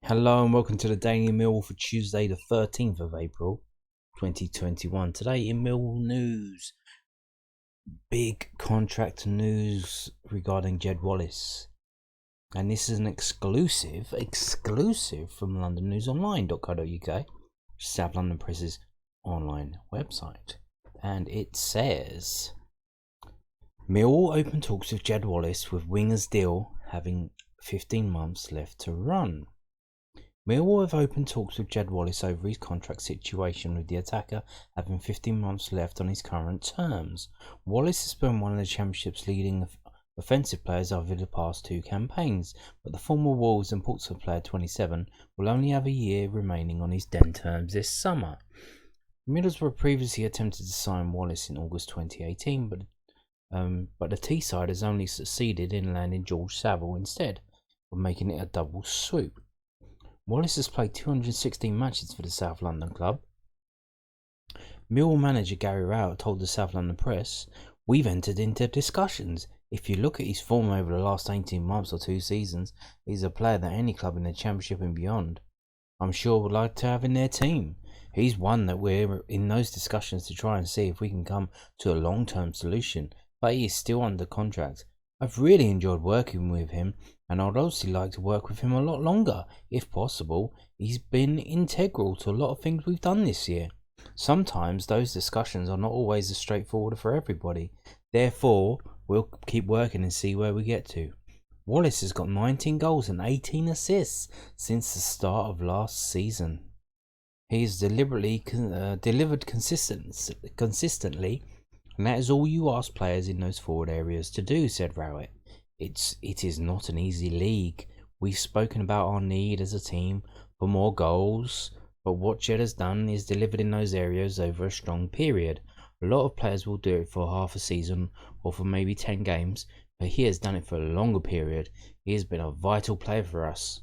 Hello and welcome to the Daily Millwall for Tuesday the 13th of April 2021. Today in Millwall news, big contract news regarding Jed Wallace. And this is an exclusive from londonnewsonline.co.uk, South London Press's online website. And it says, Millwall open talks with Jed Wallace with Winger's deal having 15 months left to run. Millwall have opened talks with Jed Wallace over his contract situation, with the attacker having 15 months left on his current terms. Wallace has been one of the Championship's leading offensive players over the past two campaigns, but the former Wolves and Portsmouth player 27 will only have a year remaining on his den terms this summer. Middlesbrough previously attempted to sign Wallace in August 2018, but the T-side has only succeeded in landing George Saville instead, of making it a double swoop. Wallace has played 216 matches for the South London club. Millwall manager Gary Rowett told the South London Press, "We've entered into discussions. If you look at his form over the last 18 months or 2 seasons, he's a player that any club in the Championship and beyond, I'm sure, would like to have in their team. He's one that we're in those discussions to try and see if we can come to a long-term solution, but he is still under contract. I've really enjoyed working with him, and I'd obviously like to work with him a lot longer, if possible. He's been integral to a lot of things we've done this year. Sometimes those discussions are not always as straightforward for everybody. Therefore, we'll keep working and see where we get to." Wallace has got 19 goals and 18 assists since the start of last season. He has delivered consistently, and that is all you ask players in those forward areas to do, said Rowett. It is not an easy league. We've spoken about our need as a team for more goals, but what Jed has done is delivered in those areas over a strong period. A lot of players will do it for half a season or for maybe 10 games, but he has done it for a longer period. He has been a vital player for us.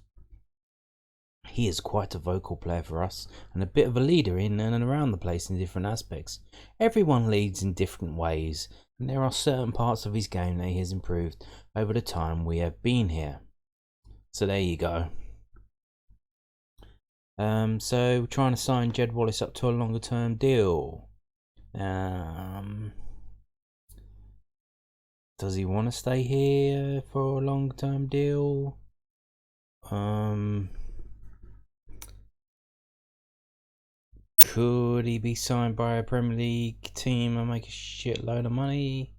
He is quite a vocal player for us and a bit of a leader in and around the place in different aspects. Everyone leads in different ways, and there are certain parts of his game that he has improved over the time we have been here. So there you go. So we're trying to sign Jed Wallace up to a longer term deal. Does he want to stay here for a long term deal? Could he be signed by a Premier League team and make a shitload of money?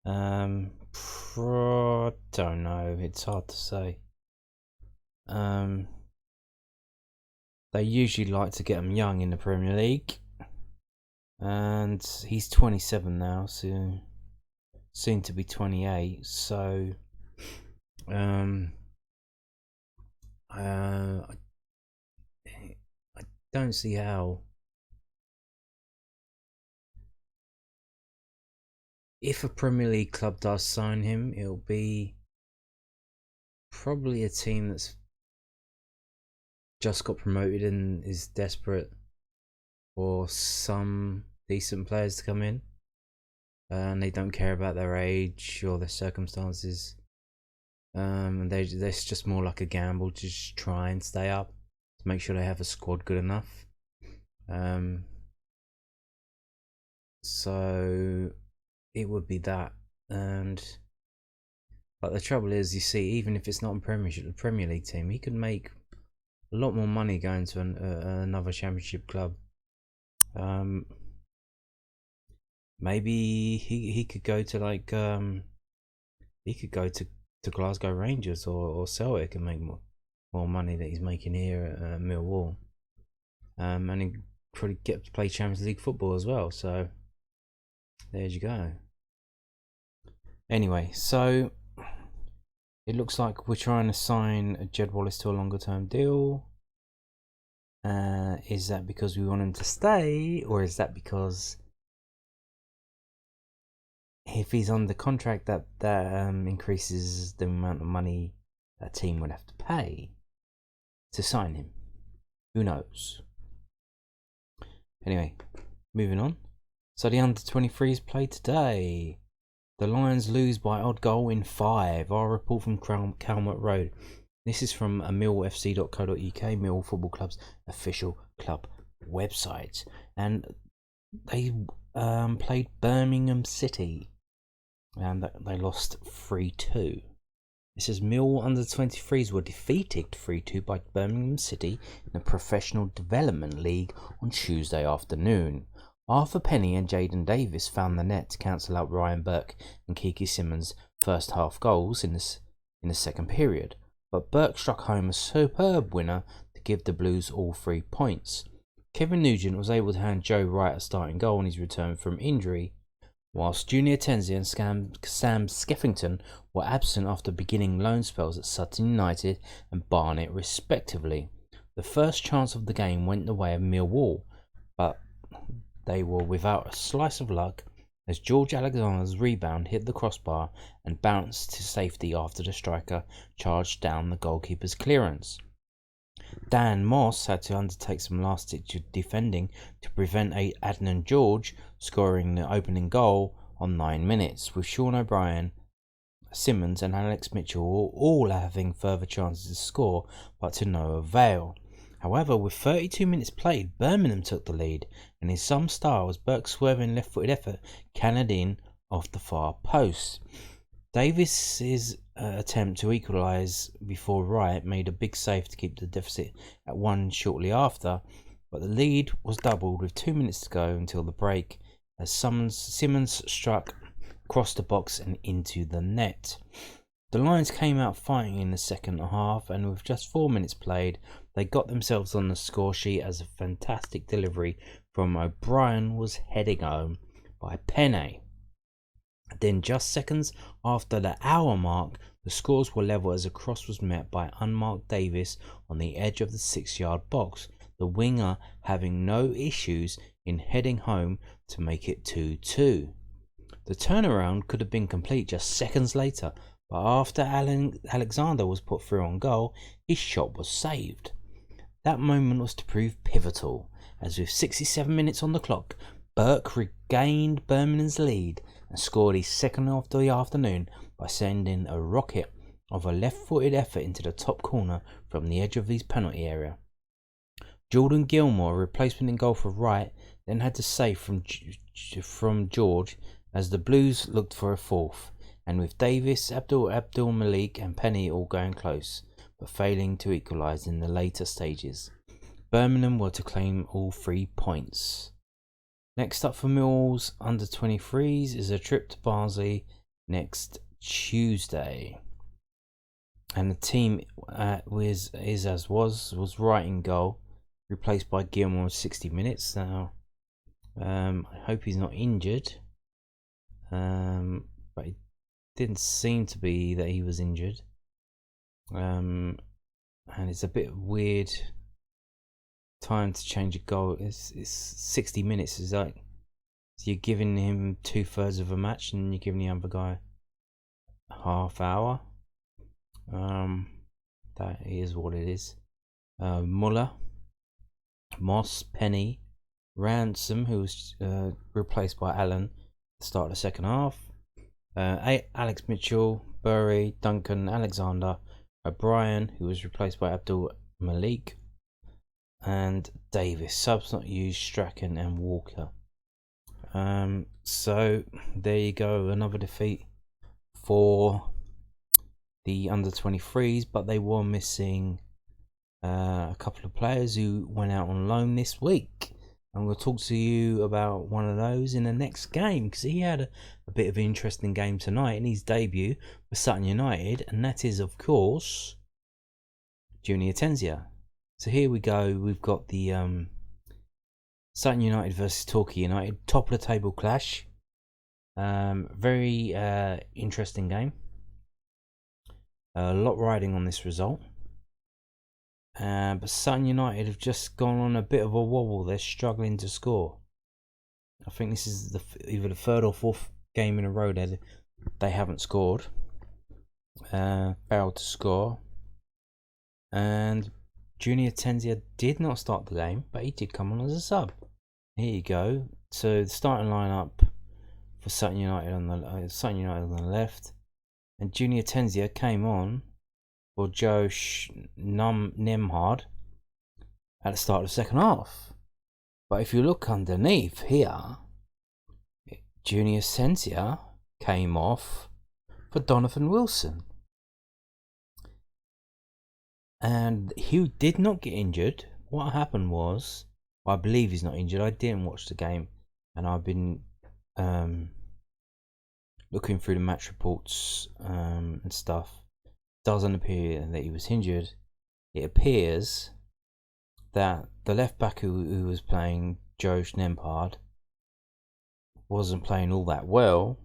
Don't know. It's hard to say. They usually like to get him young in the Premier League, and he's 27 now, so soon to be 28. So, I don't see how. If a Premier League club does sign him, it'll be probably a team that's just got promoted and is desperate for some decent players to come in, and they don't care about their age or their circumstances, and it's just more like a gamble to just try and stay up, to make sure they have a squad good enough. So it would be that. But the trouble is, you see, even if it's not a Premiership, the Premier League team, he could make a lot more money going to another Championship club. Maybe he could go to to Glasgow Rangers or Celtic and make more money that he's making here at Millwall. And he probably get to play Champions League football as well. So there you go. Anyway, so it looks like we're trying to sign Jed Wallace to a longer term deal. Is that because we want him to stay, or is that because if he's under contract that increases the amount of money a team would have to pay to sign him? Who knows? Anyway, moving on. So the under-23s played today. The Lions lose by odd goal in 5. Our report from Calmont Road. This is from millfc.co.uk, Millwall Football Club's official club website, and they played Birmingham City, and they lost 3-2. It says Millwall under-23s were defeated 3-2 by Birmingham City in the Professional Development League on Tuesday afternoon. Arthur Penny and Jaden Davis found the net to cancel out Ryan Burke and Kiki Simmons' first half goals in the second period, but Burke struck home a superb winner to give the Blues all 3 points. Kevin Nugent was able to hand Joe Wright a starting goal on his return from injury, whilst Junior Tiensia and Sam Skeffington were absent after beginning loan spells at Sutton United and Barnet respectively. The first chance of the game went the way of Millwall, but they were without a slice of luck as George Alexander's rebound hit the crossbar and bounced to safety after the striker charged down the goalkeeper's clearance. Dan Moss had to undertake some last-ditch defending to prevent Adnan George scoring the opening goal on 9 minutes, with Sean O'Brien, Simmons and Alex Mitchell all having further chances to score, but to no avail. However, with 32 minutes played, Birmingham took the lead, and in some style as Burke swerving left-footed effort cannoned in off the far post. Davis's attempt to equalise before Wright made a big save to keep the deficit at 1 shortly after, but the lead was doubled with 2 minutes to go until the break as Simmons struck across the box and into the net. The Lions came out fighting in the second half, and with just 4 minutes played, they got themselves on the score sheet as a fantastic delivery from O'Brien was heading home by Penny. Then, just seconds after the hour mark, the scores were level as a cross was met by unmarked Davis on the edge of the 6-yard box, the winger having no issues in heading home to make it 2-2. The turnaround could have been complete just seconds later, but after Alexander was put through on goal, his shot was saved. That moment was to prove pivotal, as with 67 minutes on the clock, Burke regained Birmingham's lead and scored his second of the afternoon by sending a rocket of a left-footed effort into the top corner from the edge of his penalty area. Jordan Gilmore, replacement in goal for Wright, then had to save from George as the Blues looked for a fourth, and with Davis, Abdul Malik and Penny all going close, but failing to equalise in the later stages. Birmingham were to claim all 3 points. Next up for Millwall's under-23s is a trip to Barnsley next Tuesday. And the team was Wright in goal, replaced by Gilmore 60 minutes. Now, I hope he's not injured, but it didn't seem to be that he was injured. And it's a bit weird time to change a goal. It's 60 minutes. Is like, so you're giving him 2/3 of a match and you're giving the other guy a half hour. That is what it is. Muller, Moss, Penny, Ransom, who was replaced by Allen at the start of the second half, Alex Mitchell, Bury, Duncan, Alexander, O'Brien, who was replaced by Abdul Malik, and Davis. Subs not used, Strachan and Walker. So there you go, another defeat for the under-23s, but they were missing a couple of players who went out on loan this week. I'm going to talk to you about one of those in the next game, because he had a bit of an interesting game tonight in his debut for Sutton United, and that is, of course, Junior Tiensia. So here we go. We've got the Sutton United versus Torquay United, top of the table clash. Very interesting game. A lot riding on this result. But Sutton United have just gone on a bit of a wobble. They're struggling to score. I think this is either the third or fourth game in a row that they haven't scored. Failed to score. And Junior Tiensia did not start the game, but he did come on as a sub. Here you go. So the starting lineup for Sutton United on the left, and Junior Tiensia came on for Josh Nemhard at the start of the second half. But if you look underneath here, Junior Tiensia came off for Donovan Wilson. And he did not get injured. What happened was, I believe he's not injured. I didn't watch the game, and I've been looking through the match reports and stuff. It doesn't appear that he was injured. It appears that the left back who was playing, Josh Nempard, wasn't playing all that well.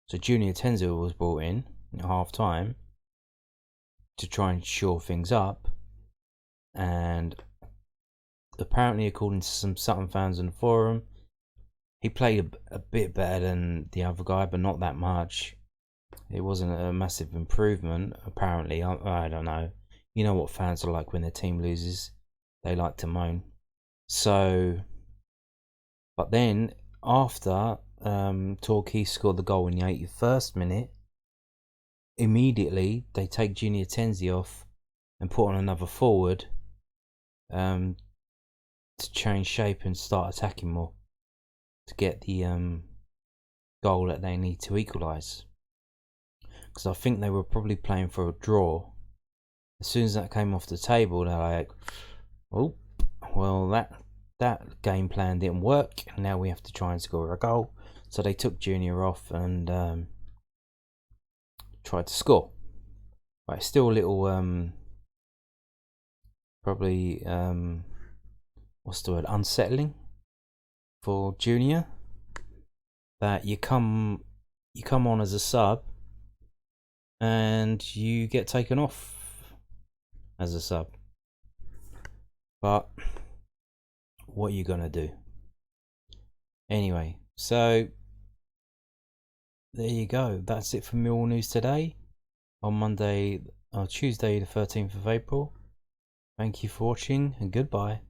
So Junior Tiensia was brought in at half time to try and shore things up. And apparently, according to some Sutton fans in the forum, he played a bit better than the other guy, but not that much. It wasn't a massive improvement, apparently. I don't know. You know what fans are like when their team loses. They like to moan. So, but then, after Torquay scored the goal in the 81st minute, immediately they take Junior Tiensia off and put on another forward to change shape and start attacking more to get the goal that they need to equalise. Because I think they were probably playing for a draw. As soon as that came off the table, they're like, oh, well, that game plan didn't work, and now we have to try and score a goal. So they took Junior off and tried to score. But it's still a little probably what's the word, unsettling for Junior, that you come on as a sub and you get taken off as a sub. But what are you gonna do? Anyway, so there you go. That's it for Millwall News today on Tuesday the 13th of April. Thank you for watching and goodbye.